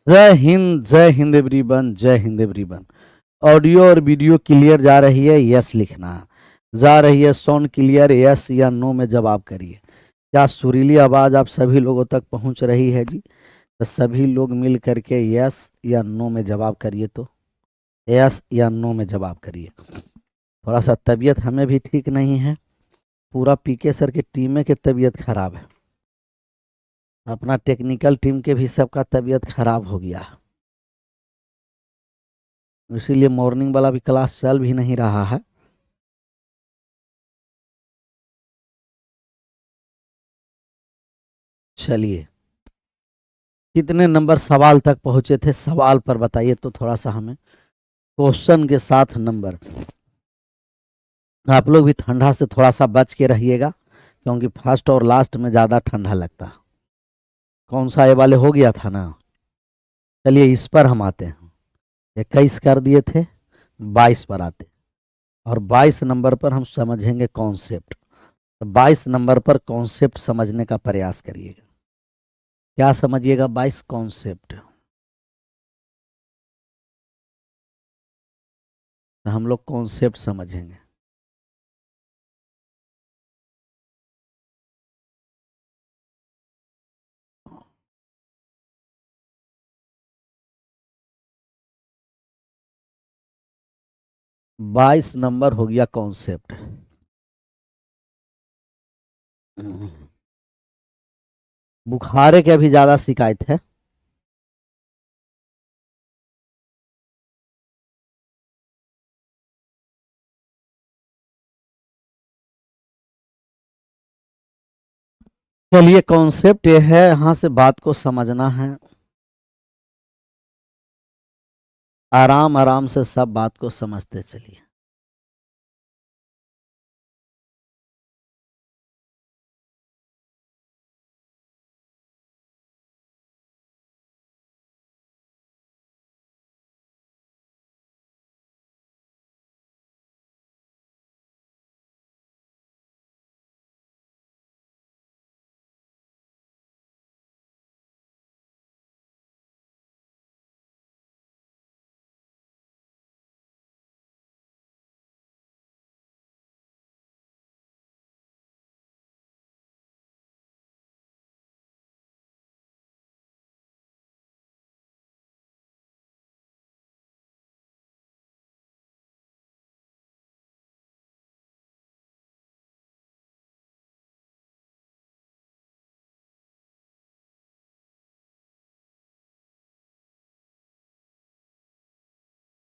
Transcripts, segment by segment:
जय हिंद एवरीवन, जय Hind everyone. Audio और वीडियो क्लियर जा रही है? यस लिखना। जा रही है साउंड क्लियर? यस या नो में जवाब करिए। क्या सुरीली आवाज़ आप सभी लोगों तक पहुंच रही है जी? तो सभी लोग मिल करके यस या नो में जवाब करिए। तो यस या नो में जवाब करिए। थोड़ा सा तबीयत हमें भी ठीक नहीं है, पूरा पीके सर की टीम की तबीयत खराब है, अपना टेक्निकल टीम के भी सबका तबीयत खराब हो गया, इसीलिए मॉर्निंग वाला भी क्लास चल भी नहीं रहा है। चलिए, कितने नंबर सवाल तक पहुंचे थे? सवाल पर बताइए तो थोड़ा सा हमें, क्वेश्चन के साथ नंबर। आप लोग भी ठंडा से थोड़ा सा बच के रहिएगा, क्योंकि फर्स्ट और लास्ट में ज़्यादा ठंडा लगता। कौन सा ये वाले हो गया था ना। चलिए इस पर हम आते हैं। 21 कर दिए थे, 22 पर आते, और 22 नंबर पर हम समझेंगे कॉन्सेप्ट। तो 22 नंबर पर कॉन्सेप्ट समझने का प्रयास करिएगा। क्या समझिएगा? 22 कॉन्सेप्ट। तो हम लोग कॉन्सेप्ट समझेंगे। बाईस नंबर हो गया कॉन्सेप्ट। बुखारे के भी ज्यादा शिकायत है। चलिए, कॉन्सेप्ट ये है, यहां से बात को समझना है, आराम आराम से सब बात को समझते चलिए।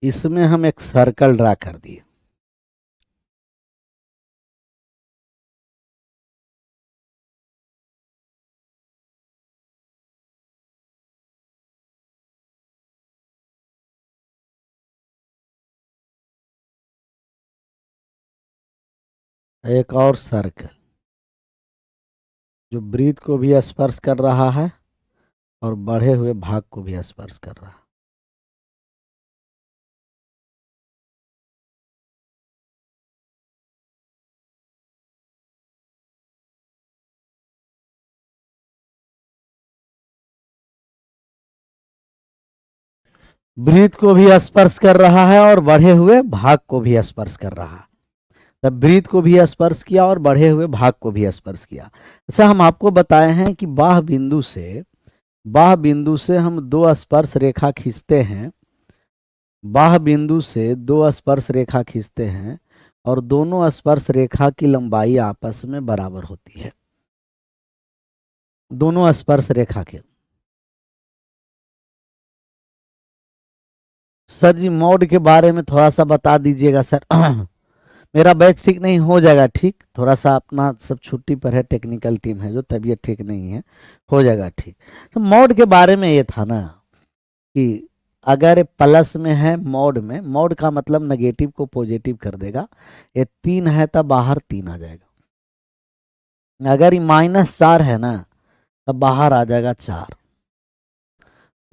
इसमें हम एक सर्कल ड्रा कर दिए। एक और सर्कल जो वृत्त को भी स्पर्श कर रहा है और बढ़े हुए भाग को भी स्पर्श कर रहा है। वृत्त को भी स्पर्श कर रहा है और बढ़े हुए भाग को भी स्पर्श कर रहा है। तब वृत्त को भी स्पर्श किया और बढ़े हुए भाग को भी स्पर्श किया। अच्छा, हम आपको बताए हैं कि बाह बिंदु से हम दो स्पर्श रेखा खींचते हैं। बाह बिंदु से दो स्पर्श रेखा खींचते हैं और दोनों स्पर्श रेखा की लंबाई आपस में बराबर होती है। दोनों स्पर्श रेखा के। सर जी, मोड के बारे में थोड़ा सा बता दीजिएगा सर। मेरा बैच ठीक नहीं हो जाएगा ठीक, थोड़ा सा अपना सब छुट्टी पर है, टेक्निकल टीम है जो, तबीयत ठीक नहीं है, हो जाएगा ठीक। तो मोड के बारे में ये था ना कि अगर प्लस में है, मोड का मतलब नेगेटिव को पॉजिटिव कर देगा। ये 3 है तब बाहर 3 आ जाएगा। अगर ये -4 है ना तब बाहर आ जाएगा 4।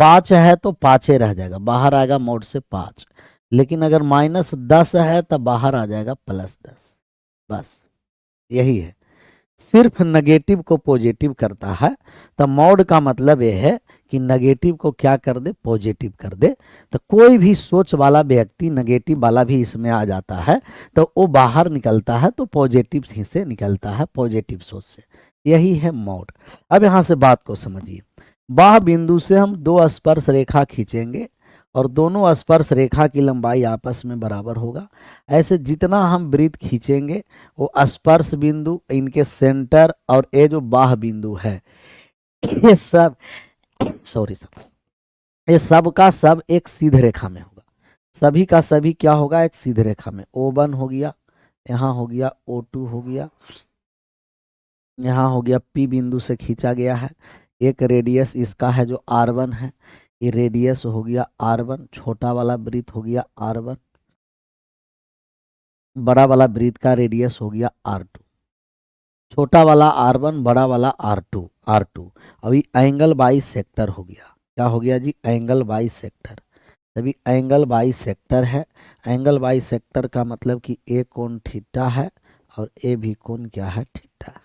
5 है तो 5 रह जाएगा, बाहर आएगा मोड से 5। लेकिन अगर -10 है तब बाहर आ जाएगा +10। बस यही है, सिर्फ नेगेटिव को पॉजिटिव करता है। तो मोड का मतलब यह है कि नेगेटिव को क्या कर दे, पॉजिटिव कर दे। तो कोई भी सोच वाला व्यक्ति नेगेटिव वाला भी इसमें आ जाता है तो वो बाहर निकलता है तो पॉजिटिव ही से निकलता है, पॉजिटिव सोच से। यही है मोड। अब यहाँ से बात को समझिए। बाह बिंदु से हम दो स्पर्श रेखा खींचेंगे और दोनों स्पर्श रेखा की लंबाई आपस में बराबर होगा। ऐसे जितना हम वृत्त खींचेंगे वो स्पर्श बिंदु, इनके सेंटर और ये जो बाह बिंदु है, ये सब, सॉरी सर, ये सब का सब एक सीध रेखा में होगा। सभी का सभी क्या होगा, एक सीध रेखा में। O1 हो गया, यहाँ हो गया O2 हो गया, यहाँ हो गया P बिंदु से खींचा गया है। एक रेडियस इसका है जो R1 है, ये रेडियस हो गया R1, छोटा वाला वृत्त हो गया R1, बड़ा वाला वृत्त का रेडियस हो गया R2। छोटा वाला R1, बड़ा वाला R2। अभी एंगल बाई सेक्टर हो गया। क्या हो गया जी, एंगल बाई सेक्टर। तभी एंगल बाई सेक्टर है। एंगल बाई सेक्टर का मतलब कि ए कोण थीटा है और ए भी कोण क्या है, थीटा।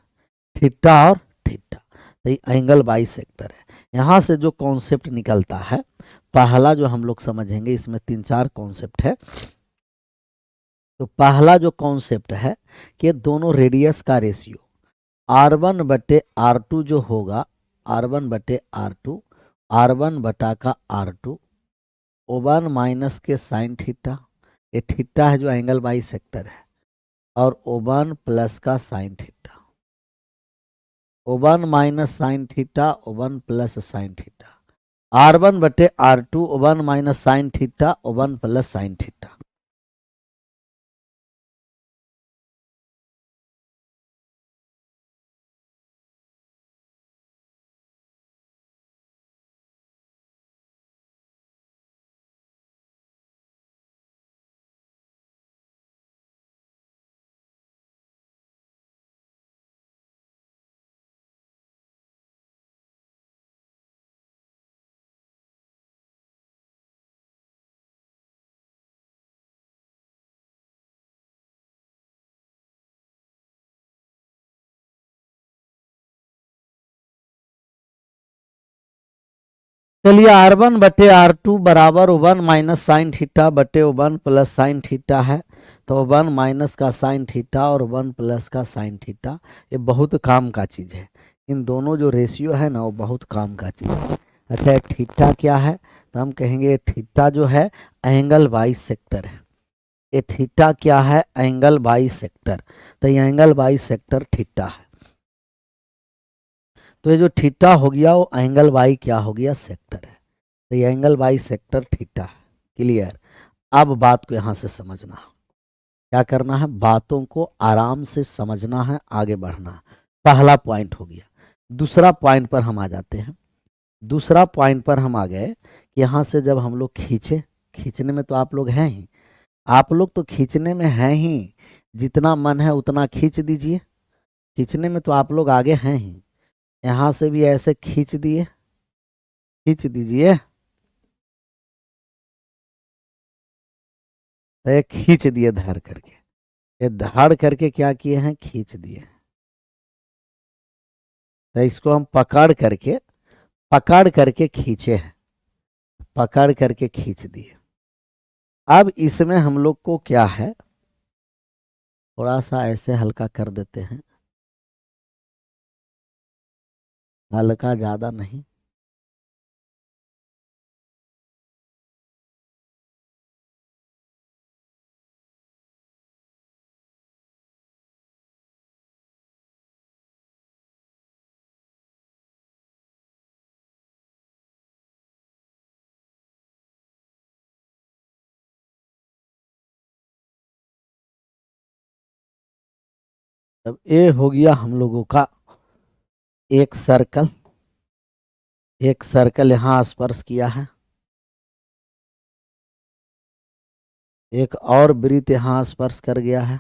थीटा और थीटा, तो ये एंगल बाई सेक्टर है। यहाँ से जो कॉन्सेप्ट निकलता है, पहला जो हम लोग समझेंगे, इसमें 3-4 कॉन्सेप्ट है। तो पहला जो कॉन्सेप्ट है कि दोनों रेडियस का रेशियो R1/R2 जो होगा, R1/R2, R1 बटा का R2, O1 माइनस के साइन थीटा, ये थीटा है जो एंगल बाई सेक्टर है, और O1 प्लस का sine theta, O1 minus sine theta, O1 plus sine theta, R1/R2, O1 minus sine theta, O1 plus sine theta. चलिए, R1/R2 बराबर O1 minus sine theta बटे O1 plus sine theta है। तो O1 minus का sine theta और O1 plus का sine theta, ये बहुत काम का चीज़ है। इन दोनों जो रेशियो है ना, वो बहुत काम का चीज़ है। अच्छा, ये थीटा क्या है, तो हम कहेंगे थीटा जो है एंगल बाई सेक्टर है। ये थीटा क्या है, एंगल बाई सेक्टर। तो ये एंगल बाई सेक्टर थीटा है। तो ये जो थीटा हो गया वो एंगल बाई क्या हो गया, सेक्टर है। तो ये एंगल बाई सेक्टर थीटा है। क्लियर। अब बात को यहाँ से समझना, क्या करना है, बातों को आराम से समझना है, आगे बढ़ना है। पहला पॉइंट हो गया। दूसरा पॉइंट पर हम आ जाते हैं। दूसरा पॉइंट पर हम आ गए कि यहाँ से जब हम लोग खींचे, खींचने में तो आप लोग हैं ही, आप लोग तो खींचने में हैं ही, जितना मन है उतना खींच दीजिए। खींचने में तो आप लोग आगे हैं ही। यहाँ से भी ऐसे खींच दिए, खींच दीजिए। तो ये खींच दिए धर करके, ये धड़ करके क्या किए हैं, खींच दिए। तो इसको हम पकड़ करके खींचे हैं, पकड़ करके खींच दिए। अब इसमें हम लोग को क्या है, थोड़ा सा ऐसे हल्का कर देते हैं, हल्का ज्यादा नहीं। अब ये हो गया हम लोगों का एक सर्कल, एक सर्कल यहाँ स्पर्श किया है, एक और वृत्त यहाँ स्पर्श कर गया है,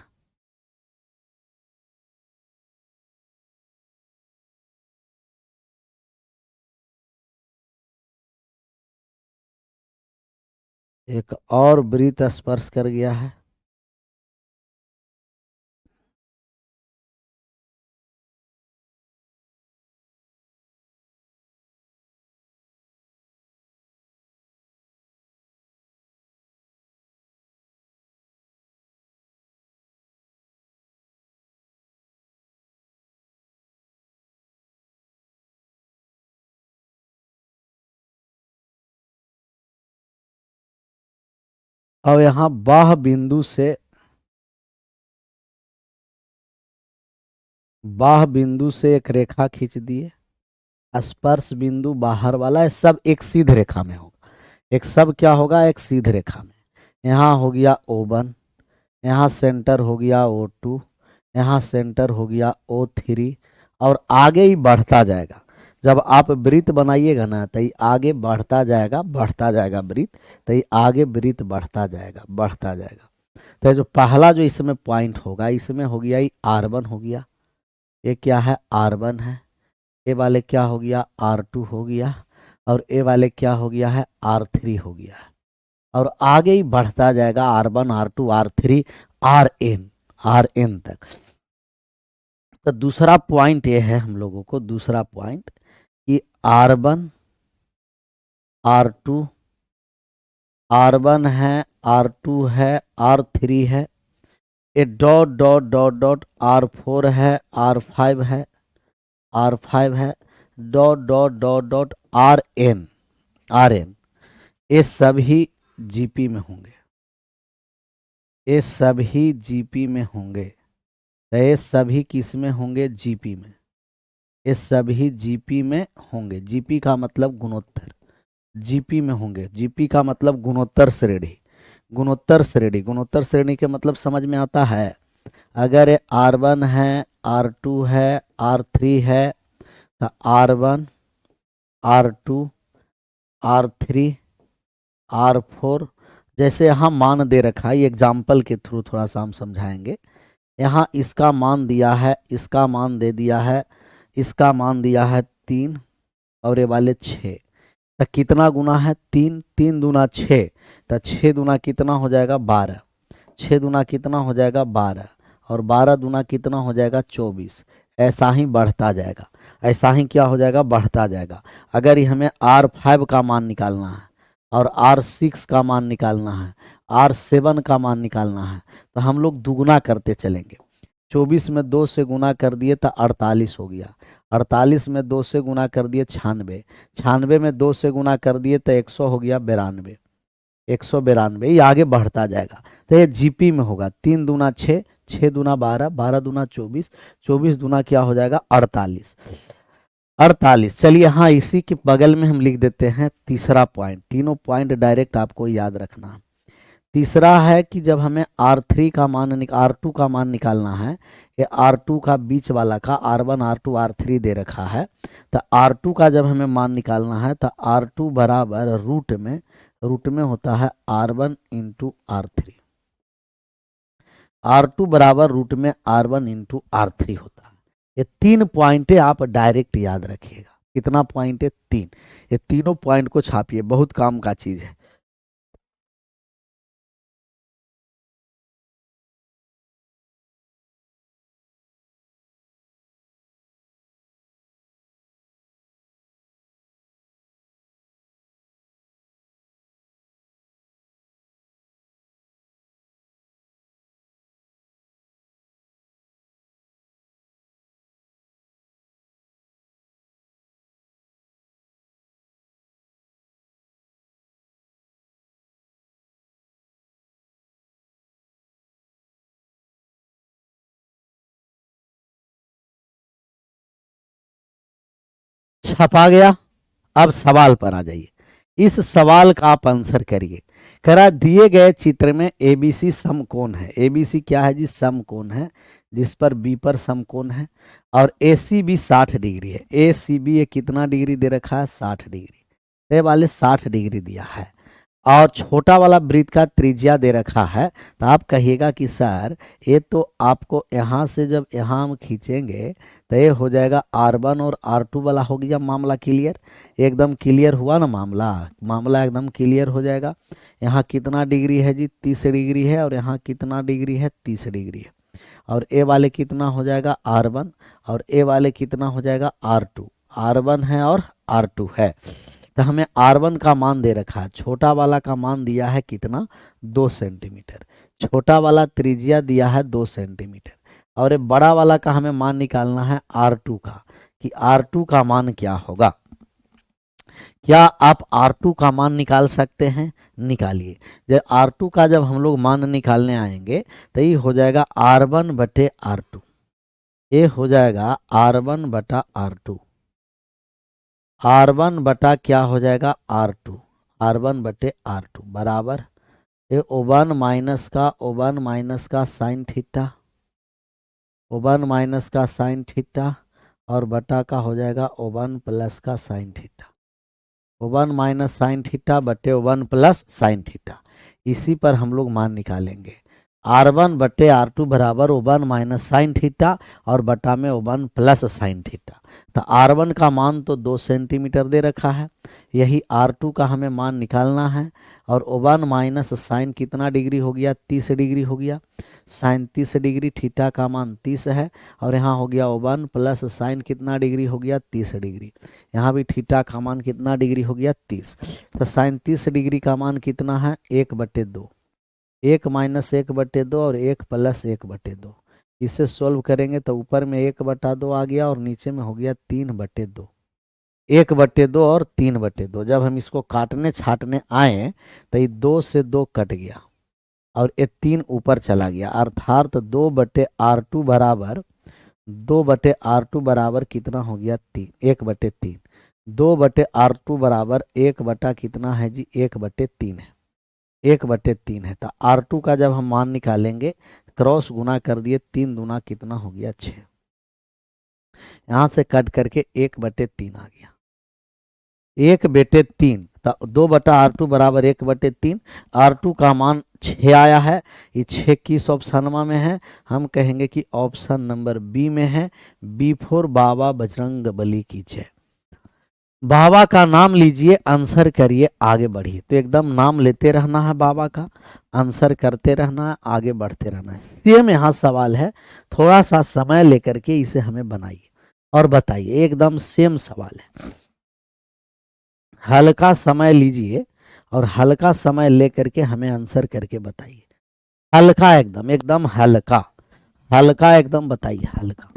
एक और वृत्त स्पर्श कर गया है। और यहाँ बाह बिंदु से एक रेखा खींच दिए, स्पर्श बिंदु बाहर वाला है, सब एक सीध रेखा में होगा। एक सब क्या होगा, एक सीध रेखा में। यहाँ हो गया O1, यहाँ सेंटर हो गया O2, यहाँ सेंटर हो गया O3, और आगे ही बढ़ता जाएगा। जब आप वृत्त बनाइएगा ना तो ये आगे बढ़ता जाएगा, बढ़ता जाएगा वृत्त, तो ये आगे वृत्त बढ़ता जाएगा, बढ़ता जाएगा। तो जो पहला जो इसमें पॉइंट होगा, इसमें हो गया ये R1 हो गया, ये क्या है R1 है। ए वाले क्या हो गया R2 हो गया, और ए वाले क्या हो गया है R3 हो गया है। और आगे ही बढ़ता जाएगा R1 R2 R3 Rn तक। तो दूसरा पॉइंट ये है हम लोगों को, दूसरा पॉइंट कि R1 R2 R1 है, R2 है, R3 है, ये dot dot dot dot R4 है, R5 है, R5 है, dot dot dot dot Rn, ये सभी जीपी में होंगे, ये सभी जीपी में होंगे। तो ये सभी किस में होंगे, जीपी में। ये सभी जीपी में होंगे। जीपी का मतलब गुणोत्तर, जीपी में होंगे। जीपी का मतलब गुणोत्तर श्रेणी, गुणोत्तर श्रेणी। गुणोत्तर श्रेणी के मतलब समझ में आता है। अगर ये R1 है, R2 है, R3 है, तो R1 R2 R3 R4, जैसे यहाँ मान दे रखा है, एग्जाम्पल के थ्रू थोड़ा सा हम समझाएंगे। यहाँ इसका मान दिया है, इसका मान दे दिया है, इसका मान दिया है 3, और ये वाले 6। तो कितना गुना है 3, 3 दूना 6, तो 6 दूना कितना हो जाएगा 12, 6 दूना कितना हो जाएगा 12, और 12 दूना कितना हो जाएगा 24। ऐसा ही बढ़ता जाएगा, ऐसा ही क्या हो जाएगा, बढ़ता जाएगा। अगर हमें R5 का मान निकालना है, और R6 का मान निकालना है, R7 का मान निकालना है, तो हम लोग दुगुना करते चलेंगे। 24 में 2 से गुना कर दिए तो 48 हो गया, 48 में 2 से गुना कर दिए 96, 96 में 2 से गुना कर दिए तो 100 हो गया 92, 192। ये आगे बढ़ता जाएगा। तो ये जीपी में होगा। 3 दूना 6, 6 दूना 12, 12 दूना 24, 24 दूना क्या हो जाएगा 48, 48। चलिए हाँ, इसी के बगल में हम लिख देते हैं तीसरा पॉइंट। तीनों पॉइंट डायरेक्ट आपको याद रखना है। तीसरा है कि जब हमें R3 का मान R2 का मान निकालना है, ये R2 का बीच वाला का R1 R2 R3 दे रखा है, तो R2 का जब हमें मान निकालना है तो R2 बराबर रूट में होता है R1 इंटू R3। R2 बराबर रूट में R1 इंटू R3 होता है। ये 3 पॉइंट आप डायरेक्ट याद रखिएगा। कितना पॉइंट है, 3। ये तीनों पॉइंट को छापिए, बहुत काम का चीज है। छपा गया। अब सवाल पर आ जाइए। इस सवाल का आप आंसर करिए। करा दिए गए चित्र में एबीसी समकोण है। एबीसी क्या है जी, समकोण है, जिस पर बी पर समकोण है, और एसीबी 60 डिग्री है। एसीबी ये कितना डिग्री दे रखा है, 60 डिग्री। ये वाले 60 डिग्री दिया है, और छोटा वाला वृत्त का त्रिज्या दे रखा है। तो आप कहिएगा कि सर ये तो आपको यहाँ से जब यहाँ हम खींचेंगे तो ये हो जाएगा R1 और R2 वाला हो गया मामला क्लियर। एकदम क्लियर हुआ ना मामला, मामला एकदम क्लियर हो जाएगा। यहाँ कितना डिग्री है जी, 30 डिग्री है, और यहाँ कितना डिग्री है, 30 डिग्री है। और ए वाले कितना हो जाएगा R1, और ए वाले कितना हो जाएगा R2। R1 है और R2 है। तो हमें R1 का मान दे रखा है, छोटा वाला का मान दिया है कितना, 2 सेंटीमीटर। छोटा वाला त्रिज्या दिया है 2 सेंटीमीटर, और ये बड़ा वाला का हमें मान निकालना है R2 का, कि R2 का मान क्या होगा। क्या आप R2 का मान निकाल सकते हैं? निकालिए। जब R2 का जब हम लोग मान निकालने आएंगे तो ये हो जाएगा R1 बटे R2, ये हो जाएगा R1 बटा R2, R1 बटा क्या हो जाएगा R2, R1 बटे R2 बराबर ये O1 माइनस का साइन थीटा, O1 माइनस का साइन थीटा और बटा का हो जाएगा O1 प्लस का sine theta, O1 minus sine theta बटे O1 प्लस साइन थीटा। इसी पर हम लोग मान निकालेंगे। R1 बटे R2 बराबर O1 माइनस साइन थीटा और बटा में O1 प्लस साइन थीटा। तो R1 का मान तो 2 सेंटीमीटर दे रखा है, यही R2 का हमें मान निकालना है। और O1 माइनस साइन कितना डिग्री हो गया? 30 डिग्री हो गया। साइन 30 डिग्री, थीटा का मान 30 है और यहाँ हो गया O1 प्लस साइन कितना डिग्री हो गया? 30 डिग्री। यहाँ भी थीटा का मान कितना डिग्री हो गया? 30। तो साइन 30 डिग्री का मान कितना है? 1/2, 1 माइनस 1/2 और 1 प्लस 1/2। इसे सोल्व करेंगे तो ऊपर में 1/2 आ गया और नीचे में हो गया 3/2। 1/2 और 3/2 जब हम इसको काटने छाटने आए तो ये 2 से 2 कट गया और ये 3 ऊपर चला गया, अर्थात 2/R2 बराबर 2/R2 बराबर कितना हो गया? 3, 1/3। 2/R2 बराबर 1 बटा कितना है जी? 1/3 है, 1/3 है। तो R2 का जब हम मान निकालेंगे क्रॉस गुना कर दिए, 3 दूना कितना हो गया? 6। यहाँ से कट करके 1/3 आ गया, 1/3। तो 2/R2 बराबर 1/3। R2 का मान 6 आया है। ये 6 किस ऑप्शन में है? हम कहेंगे कि ऑप्शन नंबर बी में है। बी फॉर बाबा बजरंग बली की जय। बाबा का नाम लीजिए, आंसर करिए, आगे बढ़िए। तो एकदम नाम लेते रहना है बाबा का, आंसर करते रहना है, आगे बढ़ते रहना है। सेम यहाँ सवाल है, थोड़ा सा समय लेकर के इसे हमें बनाइए और बताइए। एकदम सेम सवाल है, हल्का समय लीजिए और हल्का समय लेकर के हमें आंसर करके बताइए। हल्का एकदम, एकदम हल्का, हल्का एकदम बताइए, हल्का।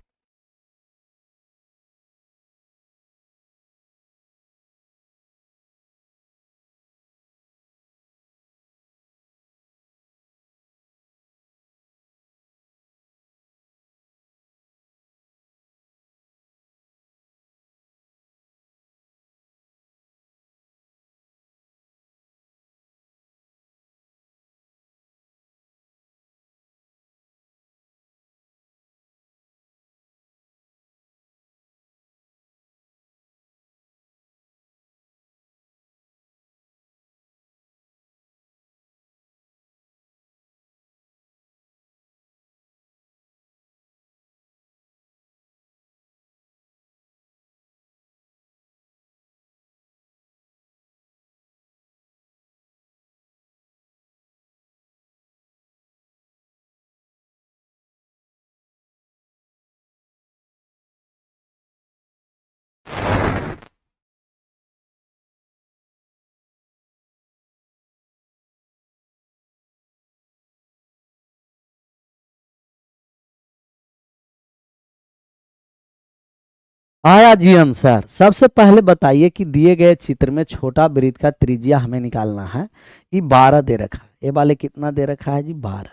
आया जी आंसर। सबसे पहले बताइए कि दिए गए चित्र में छोटा वृत्त का त्रिज्या हमें निकालना है। ये 12 दे रखा है, ये वाले कितना दे रखा है जी? 12।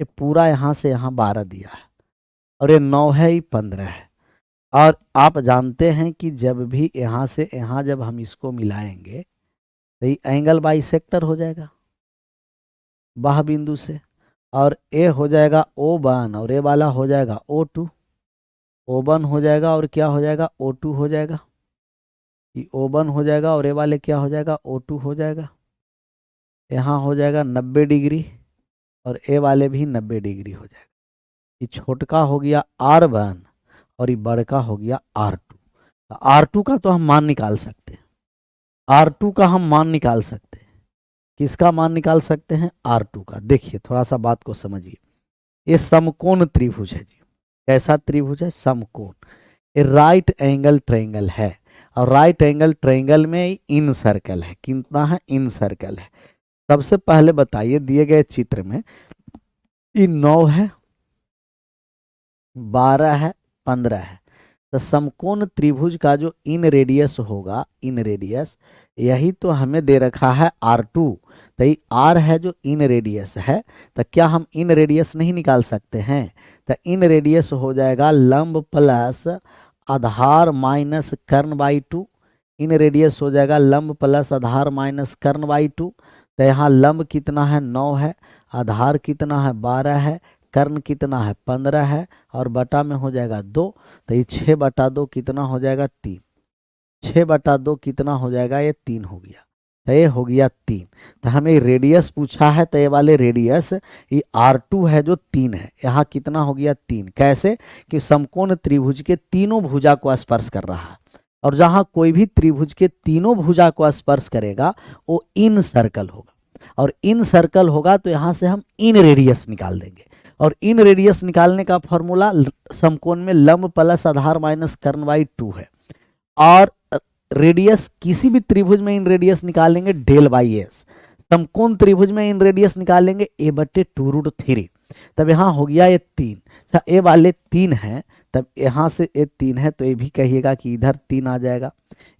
ये पूरा यहाँ से यहाँ 12 दिया है और ये 9 है, ये 15 है। और आप जानते हैं कि जब भी यहाँ से यहाँ जब हम इसको मिलाएंगे तो ये एंगल बाइसेक्टर हो जाएगा बाह बिंदु से, और ए हो जाएगा O1 और ए वाला हो जाएगा O2। O1 हो जाएगा और क्या हो जाएगा? O2 हो जाएगा। ये O1 हो जाएगा और ए वाले क्या हो जाएगा? O2 हो जाएगा। यहाँ हो जाएगा 90 डिग्री और ए वाले भी 90 डिग्री हो जाएगा। ये छोटका हो गया R1 और ये बड़का हो गया R2। तो R2 का तो हम मान निकाल सकते हैं, R2 का हम मान निकाल सकते हैं। किसका मान निकाल सकते हैं? R2 का। देखिए थोड़ा सा बात को समझिए। ये समकोण त्रिभुज है जी। कैसा त्रिभुज है? समकोण। ये राइट एंगल ट्रायंगल है और राइट एंगल ट्रायंगल में इन सर्कल है। कितना है? इन सर्कल है। सबसे पहले बताइए दिए गए चित्र में ये 9 है, 12 है, 15 है। तो समकोण त्रिभुज का जो इन रेडियस होगा, इन रेडियस, यही तो हमें दे रखा है R2, तो ये R है जो इन रेडियस है, तो क्या हम इन रेडियस नहीं निकाल सकते हैं? तो इन रेडियस हो जाएगा लंब प्लस आधार माइनस कर्ण बाई 2, इन रेडियस हो जाएगा लंब प्लस आधार माइनस कर्ण बाई 2। तो यहाँ लंब कितना है 9 है, आधार कितना है 12 है, कर्ण कितना है 15 है, और बटा में हो जाएगा 2, तो ये 6/2 कितना हो जाएगा 3, 6/2 कितना हो जाएगा, ये 3 हो गया, तो ये हो गया 3। तो हमें रेडियस पूछा है, तो ये वाले रेडियस ये R2 है जो 3 है, यहाँ कितना हो गया 3। कैसे कि समकोण त्रिभुज के तीनों भुजा को स्पर्श कर रहा है, और जहां कोई भी त्रिभुज के तीनों भुजा को स्पर्श करेगा वो इन सर्कल होगा, और इन सर्कल होगा तो यहाँ से हम इन रेडियस निकाल देंगे, और इन रेडियस निकालने का फॉर्मूला समकोण में लंब प्लस आधार माइनस कर्ण बाई 2 है, और रेडियस किसी भी त्रिभुज में इन रेडियस निकालेंगे डेल बाई एस, समकोण त्रिभुज में इन रेडियस निकालेंगे a/2√3। तब यहाँ हो गया ये 3, अच्छा ए वाले 3 हैं, तब यहाँ से ये 3 है तो ये भी कहिएगा कि इधर 3 आ जाएगा,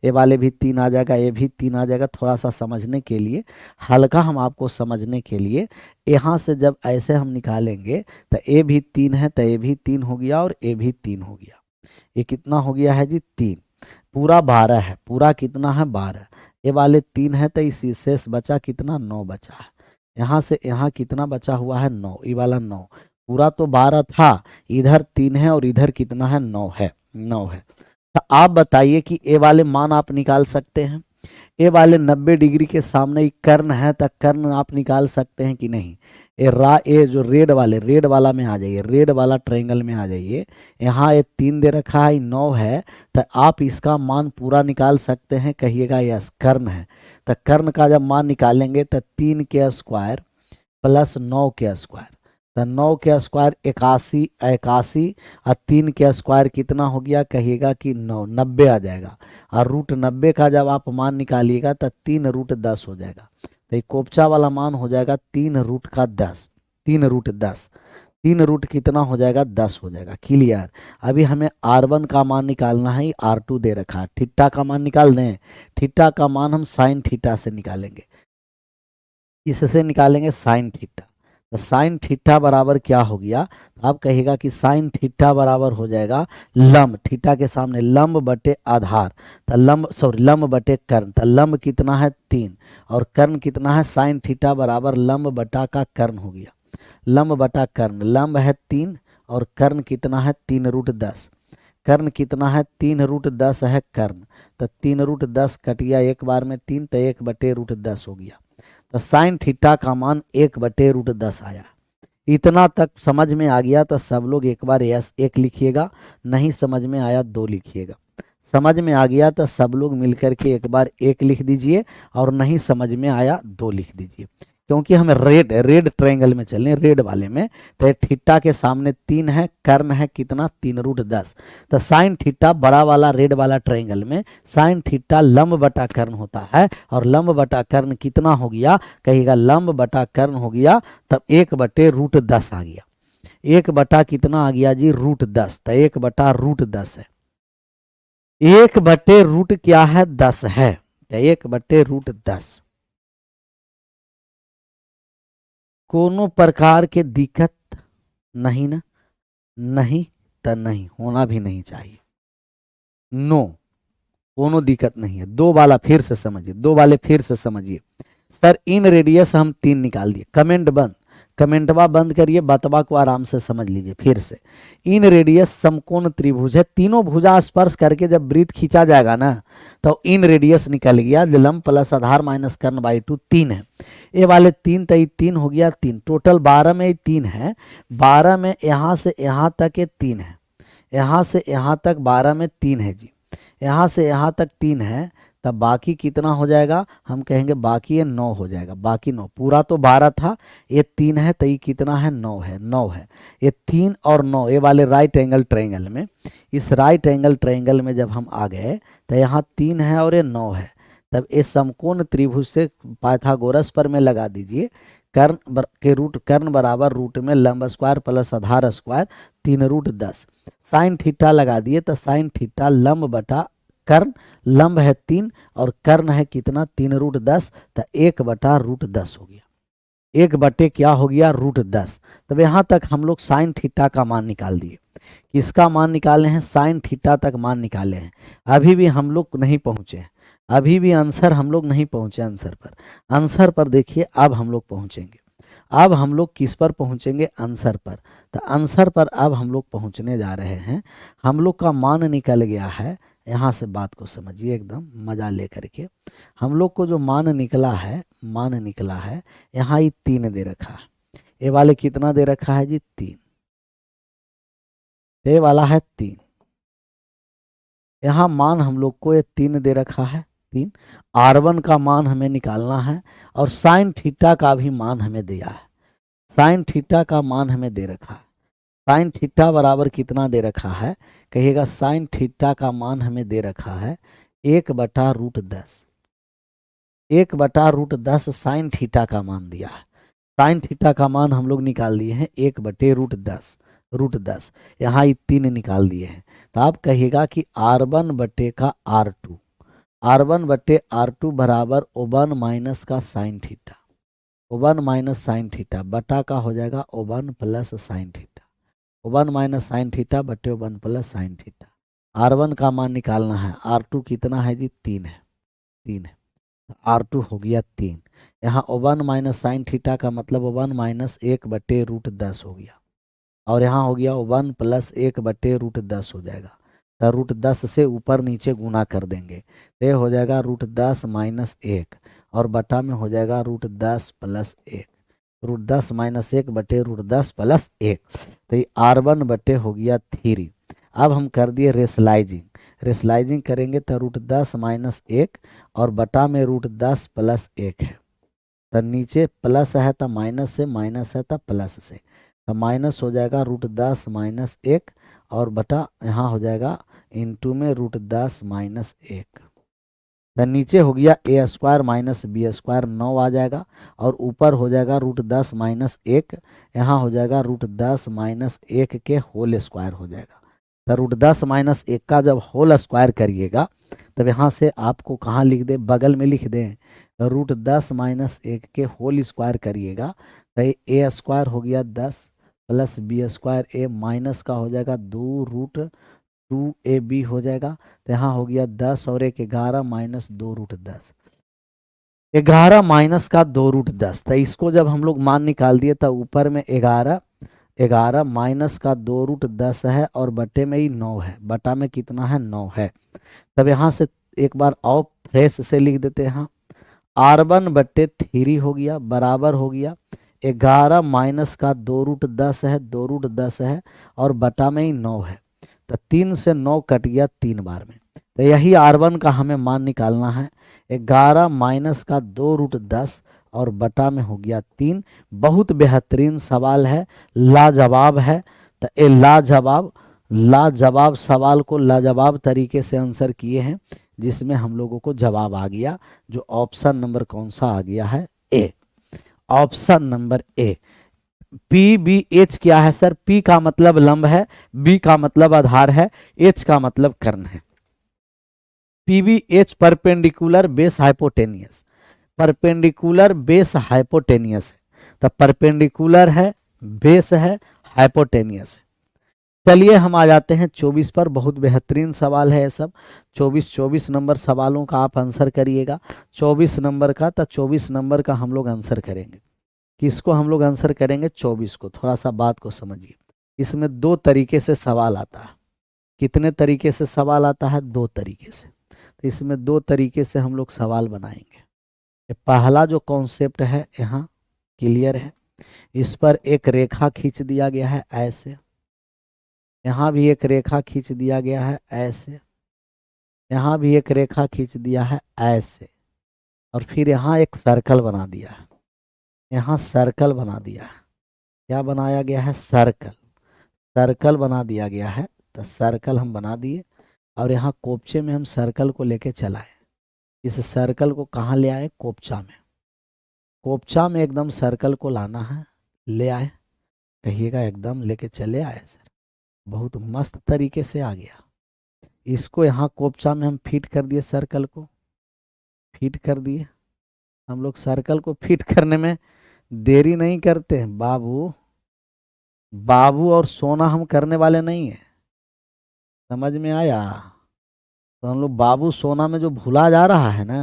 ए वाले भी 3 आ जाएगा, ये भी 3 आ जाएगा। थोड़ा सा समझने के लिए, हल्का हम आपको समझने के लिए, यहाँ से जब ऐसे हम निकालेंगे तो ए भी 3 है, तो ये भी 3 हो गया और ए भी 3 हो गया, ये कितना हो गया है जी 3, पूरा 12 है, पूरा कितना है 12, ये वाले 3 है तो इसी शेष बचा कितना 9 बचा है, यहाँ से यहाँ कितना बचा हुआ है 9, ये वाला 9, पूरा तो 12 था, इधर 3 है और इधर कितना है 9 है, 9 है। तो आप बताइए कि ए वाले मान आप निकाल सकते हैं, ए वाले 90 डिग्री के सामने ही कर्ण है, तो कर्ण आप निकाल सकते हैं कि नहीं? ए जो रेड वाला में आ जाइए, रेड वाला ट्रायंगल में आ जाइए, यहाँ ये 3 दे रखा है, 9 है, तो आप इसका मान पूरा निकाल सकते हैं, कहिएगा यस कर्ण है। तो कर्ण का जब मान निकालेंगे तो 3 के स्क्वायर प्लस 9 के स्क्वायर, तो 9 के स्क्वायर 81, 81 और 3 के स्क्वायर कितना हो गया, कहिएगा कि 9, 90 आ जाएगा, और √90 का जब आप मान निकालिएगा तो 3√10 हो जाएगा, तो कोपचा वाला मान हो जाएगा 3√10, 3√10, 3 रूट कितना हो जाएगा 10 हो जाएगा। क्लियर? अभी हमें R1 का मान निकालना है, R2 दे रखा है, थीटा का मान निकाल दें, थीटा का मान हम साइन थीटा से निकालेंगे, इससे निकालेंगे साइन थीटा, तो साइन थीटा बराबर क्या हो गया, तो आप कहिएगा कि साइन थीटा बराबर हो जाएगा लंब, थीटा के सामने लंब बटे आधार, तो लंब बटे कर्ण, तो लंब कितना है 3 और कर्ण कितना है, साइन थीटा बराबर लंब बटा का कर्ण हो गया, लंब बटा कर्ण, लंब है 3 और कर्ण कितना है 3√10, कर्ण कितना है 3√10 है कर्ण, तो 3√10 कट गया एक बार में 3, तो 1/√10 हो गया, तो साइन थीटा का मान 1/√10 आया। इतना तक समझ में आ गया तो सब लोग एक बार यस 1 लिखिएगा, नहीं समझ में आया 2 लिखिएगा, समझ में आ गया तो सब लोग मिलकर के एक बार 1 लिख दीजिए, और नहीं समझ में आया 2 लिख दीजिए, क्योंकि हम रेड ट्रायंगल में चलें, रेड वाले में, तो थीटा के सामने 3 है, कर्ण है कितना 3√10, तो साइन थीटा बड़ा वाला रेड वाला ट्रायंगल में साइन थीटा लंब बटा कर्ण होता है, और लंब बटा कर्ण कितना हो गया, कहिएगा लंब बटा कर्ण हो गया, तब 1/√10 आ गया, 1 बटा कितना आ गया जी √10, तो 1/√10 है, 1/रूट क्या है 10 है, तो 1/√10। कोनो प्रकार के दिक्कत नहीं ना, नहीं तो नहीं, होना भी नहीं चाहिए, नो, कोनो दिक्कत नहीं है। 2 वाला फिर से समझिए, 2 वाले फिर से समझिए। सर इन रेडियस हम 3 निकाल दिए, कमेंट बंद, कमेंटवा बंद करिए, बतवा को आराम से समझ लीजिए फिर से। इन रेडियस समकोण त्रिभुज है, तीनों भुजा स्पर्श करके जब वृत्त खींचा जाएगा ना, तो इन रेडियस निकल गया, लंब प्लस आधार माइनस कर्ण बाई 2 3 है, ये वाले 3 तो 3 हो गया 3, टोटल 12 में 3 है, 12 में यहाँ से यहाँ तक ये 3 है, यहाँ से यहाँ तक 12 में 3 है जी, यहाँ से यहाँ तक 3 है, तब बाकी कितना हो जाएगा, हम कहेंगे बाकी ये 9 हो जाएगा, बाकी 9, पूरा तो 12 था, ये 3 है, तो ये कितना है 9 है, 9 है, ये 3 और 9 ये वाले राइट एंगल ट्रायंगल में, इस राइट एंगल ट्रायंगल में जब हम आ गए तो यहाँ 3 है और ये 9 है, तब इस समकोण त्रिभुज से पाइथागोरस पर में लगा दीजिए, कर्ण बराबर रूट में लंब स्क्वायर प्लस आधार स्क्वायर 3√10। साइन थीटा लगा दिए तो साइन थीटा लंब बटा कर्ण, लंब है 3 और कर्ण है कितना 3√10, तो 1/√10 हो गया। 1 बटे क्या हो गया √10। तब यहाँ तक हम लोग साइन थीटा का मान निकाल दिए। किसका मान निकाले हैं? साइन थीटा तक मान निकाले हैं। अभी भी हम लोग नहीं पहुंचे हैं, अभी भी आंसर हम लोग नहीं पहुंचे आंसर पर। आंसर पर देखिए अब हम लोग पहुंचेंगे। अब हम लोग किस पर पहुंचेंगे? आंसर पर। तो आंसर पर अब हम लोग पहुंचने जा रहे हैं। हम लोग का मान निकल गया है, यहाँ से बात को समझिए एकदम मजा लेकर के। हम लोग को जो मान निकला है, मान निकला है यहाँ ये 3 दे रखा है। ये वाले कितना दे रखा है जी? 3। ये वाला है 3। यहाँ मान हम लोग को ये 3 दे रखा है, 3। R1 का मान हमें निकालना है और साइन थीटा का भी मान हमें दिया है। साइन थीटा का मान हमें दे रखा है। साइन थीटा बराबर कितना दे रखा है? कहिएगा साइन थीटा का मान हमें दे रखा है 1/√10। 1/√10 साइन थीटा का मान दिया है। साइन थीटा का मान हम लोग निकाल दिए हैं 1/√10। √10 यहाँ ये 3 निकाल दिए हैं। तो आप कहिएगा कि R1 बटे का R2, R1 बटे R2 बराबर O1 माइनस का sine theta, O1 minus sine theta बटा का हो जाएगा O1 plus sine theta. O1 minus sine theta बटे O1 plus sine theta. R1 का मान निकालना है, R2 कितना है जी? 3 है, 3 है। R2 हो गया 3। यहाँ O1 माइनस साइन थीटा का मतलब O1 माइनस 1/√10 हो गया, और यहाँ हो गया O1 प्लस 1/√10 हो जाएगा। तो √10 से ऊपर नीचे गुना कर देंगे तो ये हो जाएगा √10 माइनस 1 और बटा में हो जाएगा √10 प्लस 1। √10 माइनस 1 बटे √10 प्लस 1, तो ये R1 बटे हो गया 3। अब हम कर दिए रेशलाइजिंग, रेशलाइजिंग करेंगे तो √10 माइनस 1 और बटा में √10 प्लस 1 है। तो नीचे प्लस है तो माइनस से, माइनस है तो प्लस से, तो माइनस हो जाएगा √10 माइनस 1 और बटा यहाँ हो जाएगा इंटू में √10 माइनस 1। तो नीचे हो गया a² माइनस b² 9 आ जाएगा और ऊपर हो जाएगा √10 माइनस 1, यहाँ हो जाएगा √10 माइनस 1 के होल स्क्वायर हो जाएगा। तो √10 माइनस 1 का जब होल स्क्वायर करिएगा तब यहाँ से आपको कहाँ लिख दे? बगल में लिख दें √10 माइनस 1 के होल स्क्वायर करिएगा तो a² हो गया 10 प्लस b² a माइनस का हो जाएगा 2√2ab हो जाएगा। तो यहाँ हो गया 10 और 1 11 माइनस 2√10, 11 माइनस का 2√10। तो इसको जब हम लोग मान निकाल दिए तो ऊपर में 11 माइनस का 2√10 है और बटे में ही 9 है, बटा में कितना है? 9 है। तब यहाँ से एक बार और फ्रेश से लिख देते हैं, R1 बटे 3 हो गया बराबर हो गया 11 माइनस का 2√10 है, 2√10 है और बटा में ही 9 है। तो 3 से 9 कट गया 3 बार में। तो यही R1 का हमें मान निकालना है, 11 माइनस का 2√10 और बटा में हो गया 3। बहुत बेहतरीन सवाल है, लाजवाब है। तो ये लाजवाब सवाल को लाजवाब तरीके से आंसर किए हैं, जिसमें हम लोगों को जवाब आ गया। जो ऑप्शन नंबर कौन सा आ गया है? ए, ऑप्शन नंबर ए। PBH क्या है सर? P का मतलब लंब है, B का मतलब आधार है, H का मतलब कर्ण है। PBH perpendicular base hypotenuse, perpendicular base hypotenuse है। तो परपेंडिकुलर है, बेस है, हाइपोटेनियस है। चलिए हम आ जाते हैं 24 पर। बहुत बेहतरीन सवाल है ये सब। 24 नंबर सवालों का आप आंसर करिएगा। 24 नंबर का, तो 24 नंबर का हम लोग आंसर करेंगे। किसको हम लोग आंसर करेंगे? 24 को। थोड़ा सा बात को समझिए। इसमें 2 तरीके से सवाल आता है। कितने तरीके से सवाल आता है? 2 तरीके से। तो इसमें 2 तरीके से हम लोग सवाल बनाएंगे। पहला जो कॉन्सेप्ट है यहाँ क्लियर है। इस पर एक रेखा खींच दिया गया है ऐसे, यहाँ भी एक रेखा खींच दिया गया है ऐसे, यहाँ भी एक रेखा खींच दिया है ऐसे, और फिर यहाँ एक सर्कल बना दिया है। यहाँ सर्कल बना दिया है। क्या बनाया गया है? सर्कल। सर्कल बना दिया गया है। तो सर्कल हम बना दिए और यहाँ कोपचे में हम सर्कल को लेके चलाए। इस सर्कल को कहाँ ले आए? कोपचा में। कोपचा में एकदम सर्कल को लाना है, ले आए, कहिएगा एकदम लेके चले आए सर, बहुत मस्त तरीके से आ गया। इसको यहाँ कोपचा में हम फिट कर दिए, सर्कल को फिट कर दिए। हम लोग सर्कल को फिट करने में देरी नहीं करते हैं बाबू, बाबू और सोना हम करने वाले नहीं है, समझ में आया? तो हम लोग बाबू सोना में जो भूला जा रहा है ना,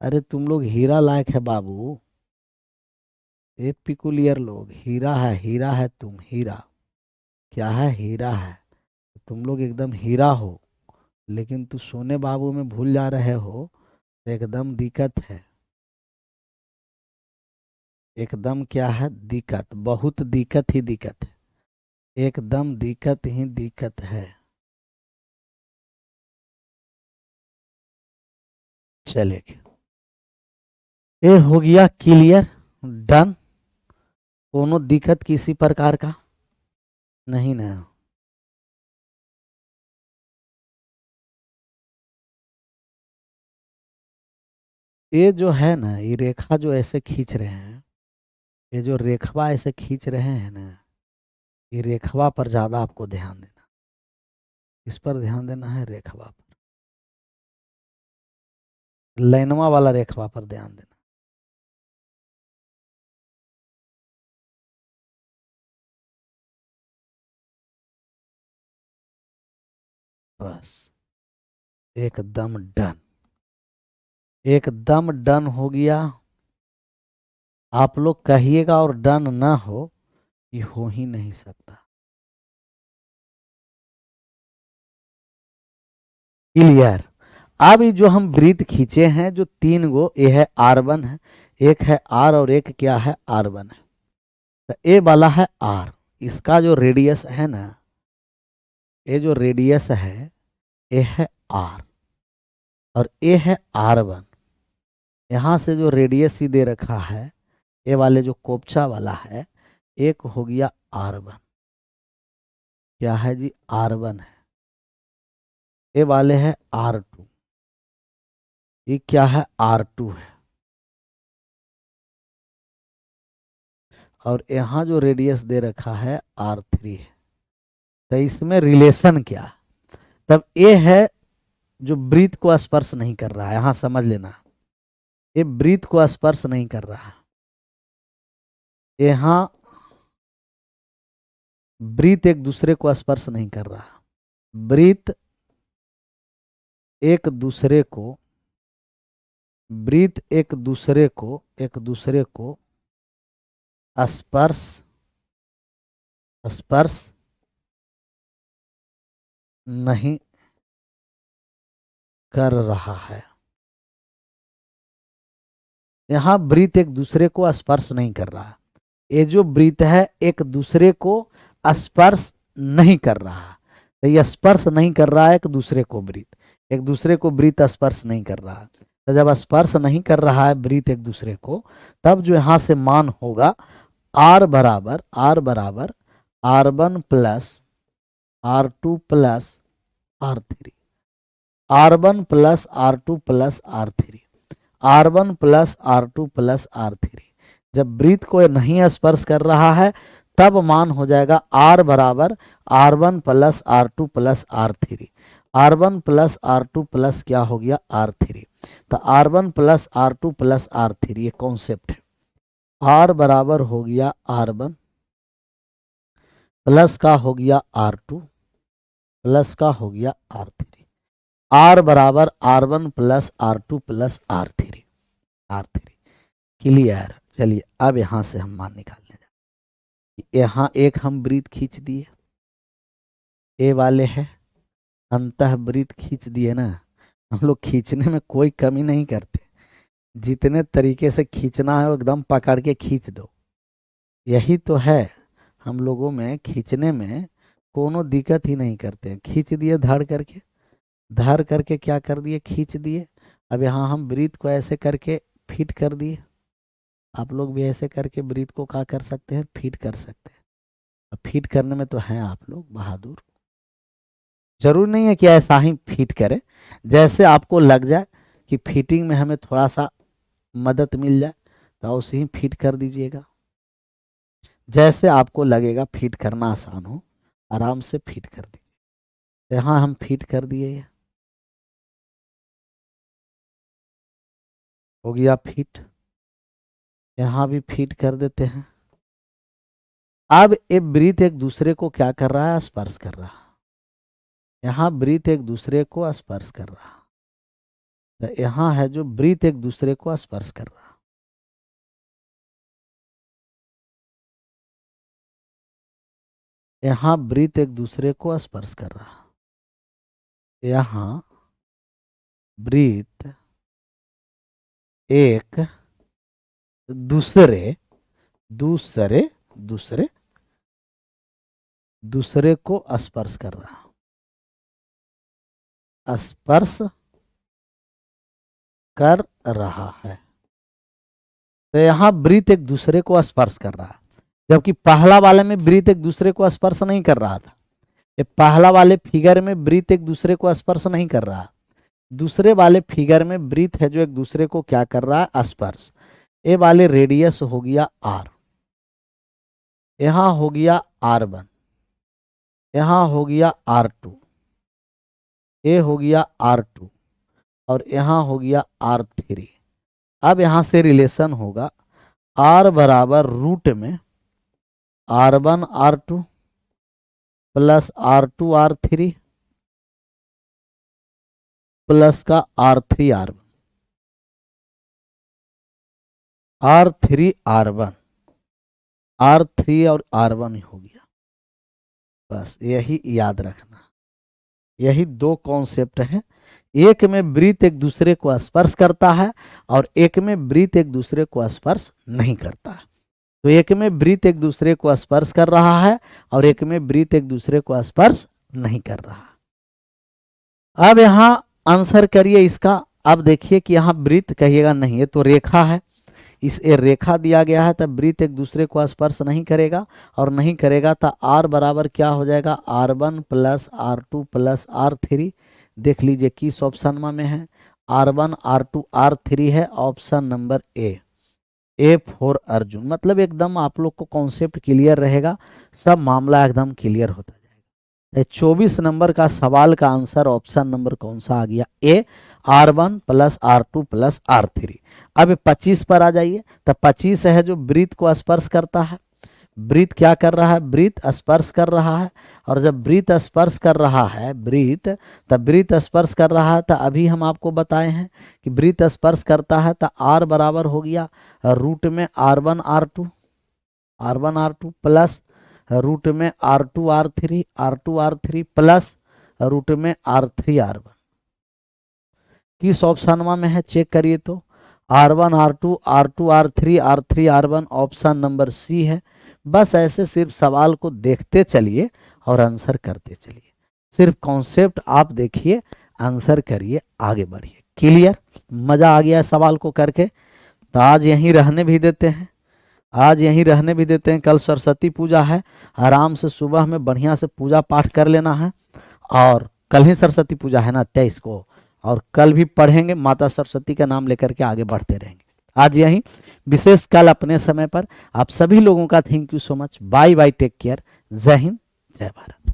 अरे तुम लोग हीरा लायक है बाबू, ये पिकुलियर लोग, हीरा है तुम, हीरा क्या है, हीरा है, तुम लोग एकदम हीरा हो, लेकिन तू सोने बाबू में भूल जा रहे हो, तो एकदम दिक्कत है, एकदम क्या है दिक्कत, बहुत दिक्कत ही दिक्कत है, एकदम दिक्कत ही दिक्कत है। चलेगा, ये हो गया क्लियर, डन। कोनो दिक्कत किसी प्रकार का नहीं ना? ये जो है ना, ये रेखा जो ऐसे खींच रहे हैं, ये जो रेखवा ऐसे खींच रहे हैं ना, ये रेखवा पर ज्यादा आपको ध्यान देना, इस पर ध्यान देना है, रेखवा पर, लाइनवा वाला रेखवा पर ध्यान देना। बस एकदम डन, एकदम डन हो गया। आप लोग कहिएगा और डन ना हो, ये हो ही नहीं सकता। क्लियर? अब ये जो हम वृत्त खींचे हैं, जो तीन गो, ये है R1 है, एक है R और एक क्या है R1 है, तो ये वाला है R, इसका जो रेडियस है ना, ये जो रेडियस है ये है R, और ये है R1। यहाँ से जो रेडियस ही दे रखा है, ये वाले जो कोपचा वाला है, एक हो गया R1, क्या है जी R1 है, ये वाले है R2, ये क्या है R2 है, और यहाँ जो रेडियस दे रखा है R3 है। तो इसमें रिलेशन क्या है? तब ये है जो वृत्त को स्पर्श नहीं कर रहा है, यहां समझ लेना, ये वृत्त को स्पर्श नहीं कर रहा है, यहां वृत्त एक दूसरे को स्पर्श नहीं कर रहा, वृत्त एक दूसरे को, वृत्त एक दूसरे को स्पर्श स्पर्श नहीं कर रहा है। यहां वृत्त एक दूसरे को स्पर्श नहीं कर रहा, ये जो वृत्त है एक दूसरे को स्पर्श नहीं कर रहा, तो ये स्पर्श नहीं कर रहा है एक दूसरे को, वृत्त एक दूसरे को वृत्त स्पर्श नहीं कर रहा। तो जब स्पर्श नहीं कर रहा है वृत्त एक दूसरे को, तब जो यहां से मान होगा R बराबर R1 plus R2 plus R3, R1 plus R2 plus R3, R1 plus R2 plus R3। जब वृत्त को नहीं स्पर्श कर रहा है, तब मान हो जाएगा R बराबर R1 plus R2 plus R3, R1 plus R2 plus क्या हो गया R3। तो R1 plus R2 plus R3 ये कॉन्सेप्ट है। R बराबर हो गया R1 प्लस का हो गया R2 प्लस का हो गया R3, R बराबर R1 plus R2 plus R3। Clear? चलिए अब यहां से हम मान निकालने जाए, यहां एक हम वृत्त खींच दिए, ए वाले है अंतः वृत्त खींच दिए ना। हम लोग खींचने में कोई कमी नहीं करते, जितने तरीके से खींचना है वो एकदम पकड़ के खींच दो, यही तो है हम लोगों में, खींचने में कोनो दिक्कत ही नहीं करते हैं। खींच दिए धर करके क्या कर दिए, खींच दिए। अब यहाँ हम वृत्त को ऐसे करके फिट कर दिए, आप लोग भी ऐसे करके वृत्त को क्या कर सकते हैं, फिट कर सकते हैं। अब फिट करने में तो हैं आप लोग बहादुर, जरूर नहीं है कि ऐसा ही फिट करें, जैसे आपको लग जाए कि फिटिंग में हमें थोड़ा सा मदद मिल जाए तो उसे ही फीड कर दीजिएगा। जैसे आपको लगेगा फीड करना आसान हो, आराम से फीड कर दीजिए। यहाँ हम फीड कर दिए, हो गया फीड। यहाँ भी फीड कर देते हैं। अब ये ब्रीथ एक दूसरे को क्या कर रहा है, स्पर्श कर रहा है। यहाँ ब्रीथ एक दूसरे को स्पर्श कर रहा है, तो यहाँ है जो ब्रीथ एक दूसरे को स्पर्श कर रहा है। यहाँ ब्रीथ एक दूसरे को स्पर्श कर रहा है। यहाँ ब्रीथ एक दूसरे दूसरे दूसरे दूसरे को स्पर्श कर रहा है, स्पर्श कर रहा है। तो यहाँ ब्रीथ एक दूसरे को स्पर्श कर रहा है, जबकि पहला वाले में ब्रीथ एक दूसरे को स्पर्श नहीं कर रहा था। ये पहला वाले फिगर में ब्रीथ एक दूसरे को स्पर्श नहीं कर रहा। दूसरे वाले फिगर में ब्रीथ है जो एक दूसरे को क्या कर रहा है, स्पर्श। ये वाले रेडियस हो गया R, यहाँ हो गया R1, यहाँ हो गया R2, ये हो गया R2 और यहाँ हो गया R3। अब यहाँ से रिलेशन होगा R बराबर रूट में R1 R2 plus R2 R3 plus का R3 R1, R3 R1, R3 और R1 हो गया। बस यही याद रखना, यही दो कॉन्सेप्ट हैं। एक में ब्रीथ एक दूसरे को स्पर्श करता है और एक में ब्रीथ एक दूसरे को स्पर्श नहीं करता है। तो एक में ब्रीथ एक दूसरे को स्पर्श कर रहा है और एक में ब्रीथ एक दूसरे को स्पर्श नहीं कर रहा। अब यहाँ आंसर करिए इसका। अब देखिए कि यहाँ ब्रीथ कहिएगा नहीं, ये तो रेखा है, इस ए रेखा दिया गया है, तब ब्रीथ एक दूसरे को स्पर्श नहीं करेगा और नहीं करेगा तो R बराबर क्या हो जाएगा, R1 plus R2 plus R3। देख लीजिए किस ऑप्शन में है, R1 R2 R3 है, option number A for Arjun. मतलब एकदम आप लोग को कॉन्सेप्ट क्लियर रहेगा, सब मामला एकदम क्लियर होता जाएगा। 24 नंबर का सवाल का आंसर ऑप्शन नंबर कौन सा आ गया, ए, R1 plus R2 plus R3। अब 25 पर आ जाइए। तो 25 है जो ब्रीथ को स्पर्श करता है। ब्रीथ क्या कर रहा है, ब्रीथ स्पर्श कर रहा है। और जब ब्रीथ स्पर्श कर रहा है, ब्रीथ, तब ब्रीथ स्पर्श कर रहा है, तो अभी हम आपको बताए हैं कि ब्रीथ स्पर्श करता है तो R बराबर हो गया रूट में R1 R2 प्लस रूट में R2 R3 प्लस रूट में R3 R1। किस ऑप्शन में है चेक करिए तो, R1 R2 R3 R1, option number C है। बस ऐसे सिर्फ सवाल को देखते चलिए और आंसर करते चलिए। सिर्फ कॉन्सेप्ट आप देखिए, आंसर करिए, आगे बढ़िए। क्लियर, मजा आ गया सवाल को करके। तो आज यहीं रहने भी देते हैं, आज यहीं रहने भी देते हैं। कल सरस्वती पूजा है, आराम से सुबह में बढ़िया से पूजा पाठ कर लेना है। और कल ही सरस्वती पूजा है ना 23 को, और कल भी पढ़ेंगे, माता सरस्वती का नाम लेकर के आगे बढ़ते रहेंगे। आज यहीं विशेष कल अपने समय पर। आप सभी लोगों का thank you so much. Bye bye, take care, जय हिंद, जय भारत।